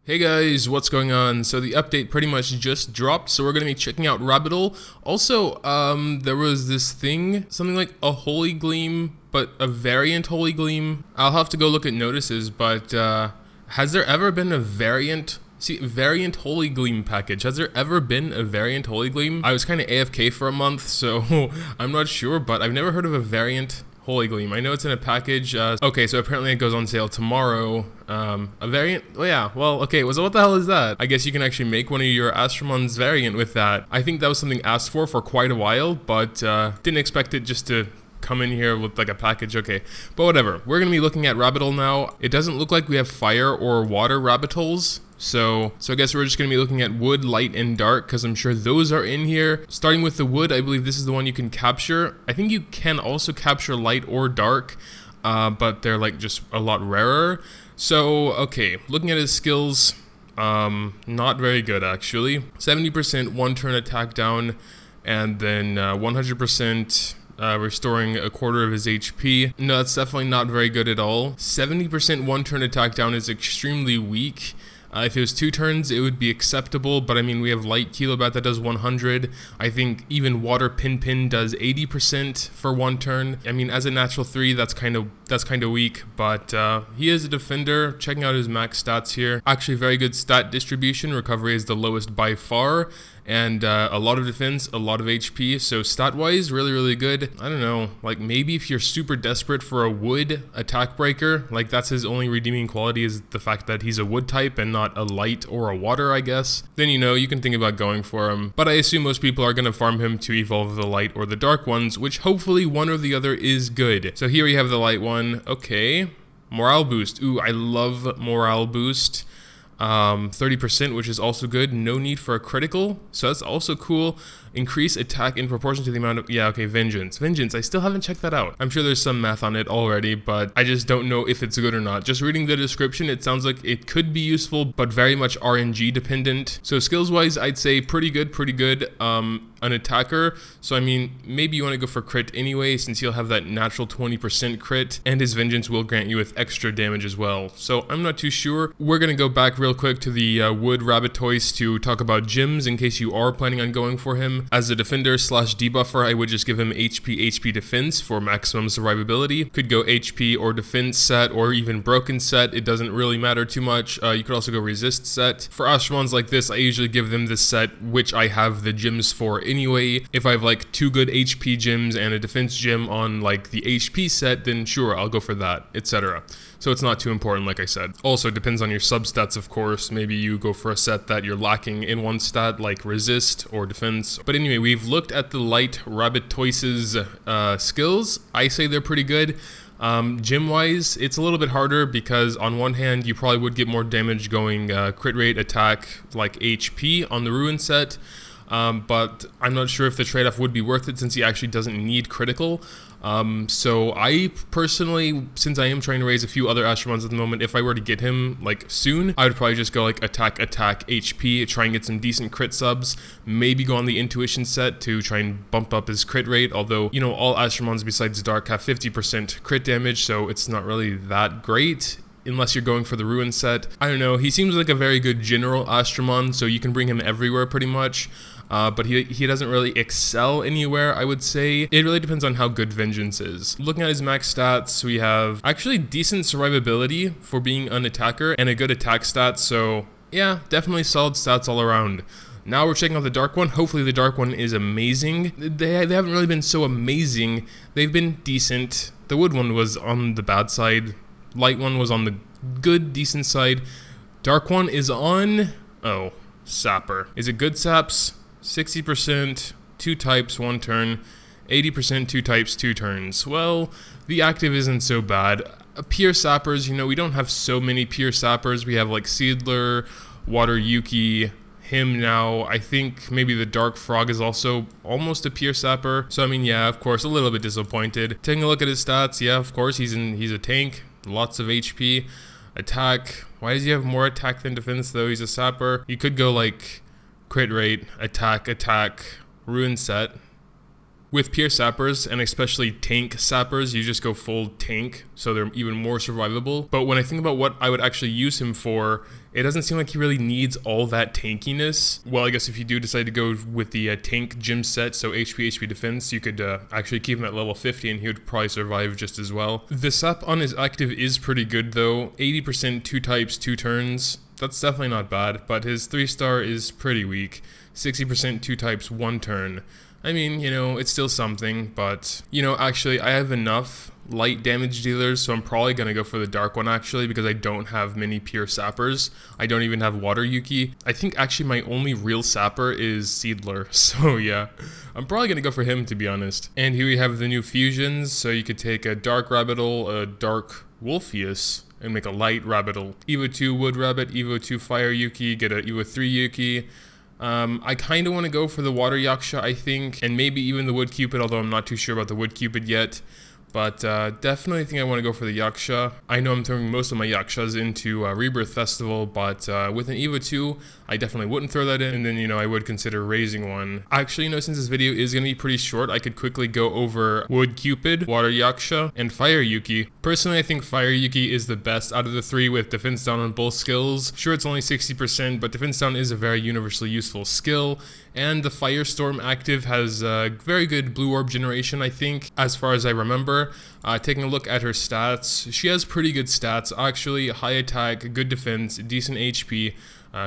Hey guys, what's going on? So the update pretty much just dropped, so we're going to be checking out Rabbitle. Also, there was this thing, something like a Holy Gleam, but a variant Holy Gleam. I'll have to go look at notices, but has there ever been a variant Holy Gleam package? Has there ever been a variant Holy Gleam? I was kind of AFK for a month, so I'm not sure, but I've never heard of a variant Holy Gleam. I know it's in a package. Okay, so apparently it goes on sale tomorrow. A variant? Oh yeah, well, okay, so what the hell is that? I guess you can actually make one of your Astramon's variant with that. I think that was something asked for quite a while, but didn't expect it just to come in here with like a package. Okay, but whatever. We're gonna be looking at Rabbitle now. It doesn't look like we have fire or water Rabbitles. So I guess we're just going to be looking at wood, light, and dark, because I'm sure those are in here. Starting with the wood, I believe this is the one you can capture. I think you can also capture light or dark, but they're like just a lot rarer. So, okay, looking at his skills, not very good actually. 70% one turn attack down, and then 100% restoring a quarter of his HP. No, that's definitely not very good at all. 70% one turn attack down is extremely weak. If it was 2 turns, it would be acceptable, but I mean, we have Light Kilobat that does 100. I think even Water Pin does 80% for 1 turn. I mean, as a natural 3, that's kind of weak, but he is a defender. Checking out his max stats here. Actually, very good stat distribution. Recovery is the lowest by far, and a lot of defense, a lot of HP, so stat-wise, really good. I don't know, like maybe if you're super desperate for a wood attack breaker, like that's his only redeeming quality is the fact that he's a wood type and not a light or a water, I guess, then you know, you can think about going for him. But I assume most people are going to farm him to evolve the light or the dark ones, which hopefully one or the other is good. So here we have the light one. Okay, morale boost. Ooh, I love morale boost. 30%, which is also good. No need for a critical, so that's also cool. Increase attack in proportion to the amount of, yeah, okay, vengeance, I still haven't checked that out. I'm sure there's some math on it already, but I just don't know if it's good or not. Just reading the description, it sounds like it could be useful, but very much RNG dependent. So skills wise, I'd say pretty good. An attacker, so I mean, maybe you want to go for crit anyway, since he'll have that natural 20% crit, and his vengeance will grant you with extra damage as well. So I'm not too sure. We're gonna go back real quick to the wood rabbit toys to talk about gyms in case you are planning on going for him. As a defender slash debuffer, I would just give him HP defense for maximum survivability. Could go HP or defense set or even broken set. It doesn't really matter too much. You could also go resist set. For Astramons like this, I usually give them this set, which I have the gyms for anyway. If I have like 2 good HP gyms and a defense gym on like the HP set, then sure, I'll go for that, etc. So it's not too important, like I said. Also, it depends on your substats, of course. Maybe you go for a set that you're lacking in one stat, like resist or defense. But anyway, we've looked at the light rabbit toys' skills. I say they're pretty good. Gym-wise, it's a little bit harder because on one hand, you probably would get more damage going crit rate, attack, like HP on the Ruin set. But I'm not sure if the trade-off would be worth it since he actually doesn't need critical. So I personally, since I am trying to raise a few other Astramons at the moment, if I were to get him like soon, I would probably just go like attack, HP, try and get some decent crit subs, maybe go on the intuition set to try and bump up his crit rate, although, you know, all Astramons besides Dark have 50% crit damage, so it's not really that great. Unless you're going for the Ruin set. I don't know, he seems like a very good general Astramon, so you can bring him everywhere pretty much. But he doesn't really excel anywhere, I would say. It really depends on how good Vengeance is. Looking at his max stats, we have actually decent survivability for being an attacker and a good attack stat, so yeah, definitely solid stats all around. Now we're checking out the dark one. Hopefully the dark one is amazing. They haven't really been so amazing. They've been decent. The wood one was on the bad side. Light one was on the good, decent side. Dark one is on, oh, Sapper. Is it good saps? 60%, 2 types, 1 turn. 80%, 2 types, 2 turns. Well, the active isn't so bad. Pure sappers, you know, we don't have so many pure sappers. We have like Seedler, Water Yuki, him now. I think maybe the Dark Frog is also almost a pure sapper. So I mean, yeah, of course, a little bit disappointed. Taking a look at his stats, yeah, of course, he's a tank. Lots of HP. Attack. Why does he have more attack than defense though? He's a sapper. You could go like crit rate, attack, ruin set. With pure sappers, and especially tank sappers, you just go full tank, so they're even more survivable. But when I think about what I would actually use him for, it doesn't seem like he really needs all that tankiness. Well, I guess if you do decide to go with the tank gym set, so HP defense, you could actually keep him at level 50 and he would probably survive just as well. The sap on his active is pretty good though. 80% 2 types, 2 turns. That's definitely not bad, but his 3-star is pretty weak. 60% 2 types, 1 turn. I mean, you know, it's still something, but, you know, actually, I have enough light damage dealers, so I'm probably going to go for the dark one, actually, because I don't have many pure sappers. I don't even have Water Yuki. I think, actually, my only real sapper is Seedler, so yeah. I'm probably going to go for him, to be honest. And here we have the new fusions, so you could take a dark Rabbitle, a dark Wolfius, and make a light Rabbitle. Evo 2 Wood Rabbit, Evo 2 Fire Yuki, get a Evo 3 Yuki. I kind of want to go for the Water Yaksha, I think, and maybe even the Wood Cupid, although I'm not too sure about the Wood Cupid yet. But definitely think I want to go for the Yaksha. I know I'm throwing most of my Yakshas into Rebirth Festival, but with an Evo 2, I definitely wouldn't throw that in, and then, you know, I would consider raising one. Actually, you know, since this video is going to be pretty short, I could quickly go over Wood Cupid, Water Yaksha, and Fire Yuki. Personally, I think Fire Yuki is the best out of the 3 with defense down on both skills. Sure, it's only 60%, but defense down is a very universally useful skill, and the Firestorm active has very good blue orb generation, I think, as far as I remember. Taking a look at her stats, she has pretty good stats, actually. High attack, good defense, decent HP.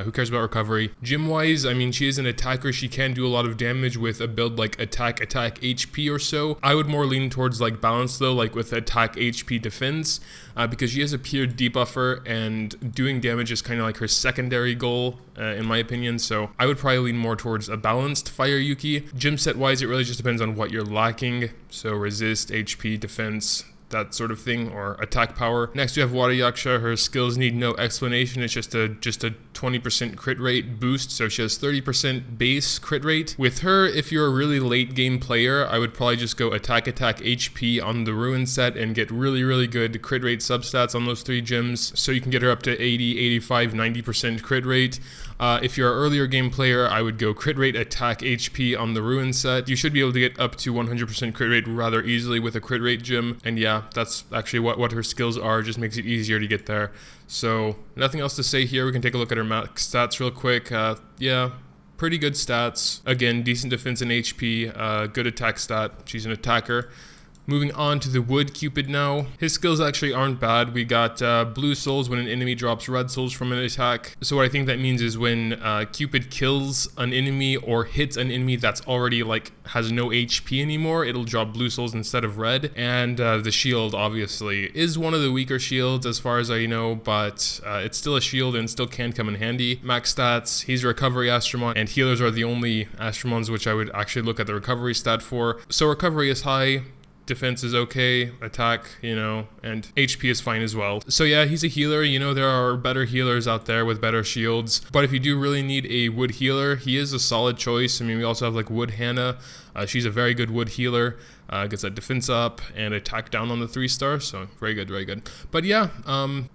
Who cares about recovery? Gym-wise, I mean, she is an attacker. She can do a lot of damage with a build like attack, HP or so. I would more lean towards like balance though, like with attack, HP, defense, because she has a pure debuffer and doing damage is kind of like her secondary goal, in my opinion. So I would probably lean more towards a balanced Fire Yuki. Gym set-wise, it really just depends on what you're lacking. So resist, HP, defense, that sort of thing, or attack power. Next we have Water Yaksha. Her skills need no explanation. It's just a 20% crit rate boost, so she has 30% base crit rate. With her, if you're a really late game player, I would probably just go attack, HP on the Ruin set and get really good crit rate substats on those 3 gems, so you can get her up to 80, 85, 90% crit rate. If you're an earlier game player, I would go crit rate, attack, HP on the Ruin set. You should be able to get up to 100% crit rate rather easily with a crit rate gem, and yeah, that's actually what her skills are. Just makes it easier to get there. So nothing else to say here. We can take a look at her max stats real quick. Yeah, pretty good stats. Again, decent defense and HP, good attack stat. She's an attacker. Moving on to the Wood Cupid now. His skills actually aren't bad. We got blue souls when an enemy drops red souls from an attack. So what I think that means is when Cupid kills an enemy or hits an enemy that's already like has no HP anymore, it'll drop blue souls instead of red. And the shield obviously is one of the weaker shields as far as I know, but it's still a shield and still can come in handy. Max stats, he's a recovery Astromon, and healers are the only Astromons which I would actually look at the recovery stat for. So recovery is high. Defense is okay, attack, you know, and HP is fine as well. So yeah, he's a healer. You know, there are better healers out there with better shields, but if you do really need a wood healer, he is a solid choice. I mean, we also have like Wood Hannah. She's a very good wood healer. Gets that defense up and attack down on the 3-star, so very good. But yeah,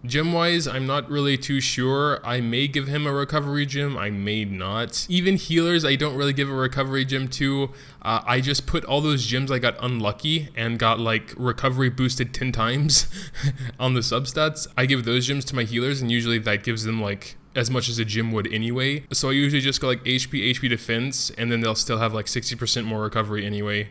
gym wise, I'm not really too sure. I may give him a recovery gym, I may not. Even healers, I don't really give a recovery gym to. I just put all those gyms I got unlucky and got like recovery boosted 10 times on the substats. I give those gyms to my healers, and usually that gives them like as much as a gym would anyway. So I usually just go like HP defense, and then they'll still have like 60% more recovery anyway.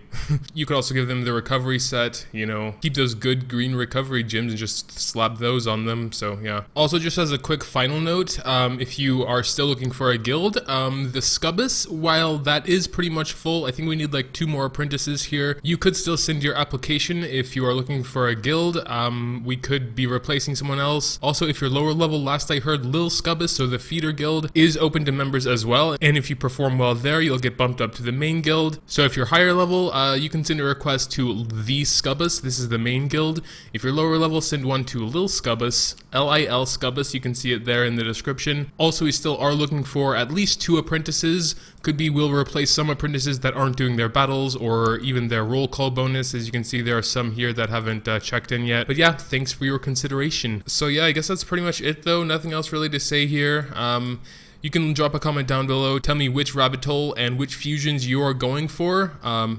You could also give them the recovery set, you know, keep those good green recovery gyms and just slap those on them. So yeah. Also, just as a quick final note, if you are still looking for a guild, the Scubbus, while that is pretty much full, I think we need like 2 more apprentices here. You could still send your application if you are looking for a guild. We could be replacing someone else. Also, if you're lower level, last I heard Lil Scubbus, so the feeder guild, is open to members as well, and if you perform well there, you'll get bumped up to the main guild. So if you're higher level, you can send a request to the Scubbus. This is the main guild. If you're lower level, send one to Lil Scubbus, Lil Scubbus. You can see it there in the description. Also, we still are looking for at least 2 apprentices. Could be we'll replace some apprentices that aren't doing their battles or even their roll call bonus. As you can see, there are some here that haven't checked in yet. But yeah, thanks for your consideration. So yeah, I guess that's pretty much it though. Nothing else really to say here. You can drop a comment down below. Tell me which Rabbitle and which fusions you are going for.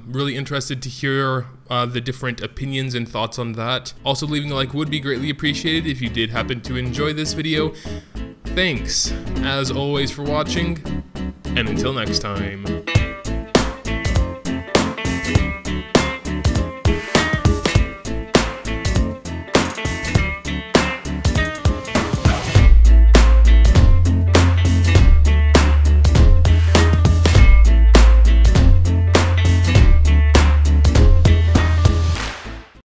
Really interested to hear the different opinions and thoughts on that. Also, leaving a like would be greatly appreciated if you did happen to enjoy this video. Thanks, as always, for watching, and until next time.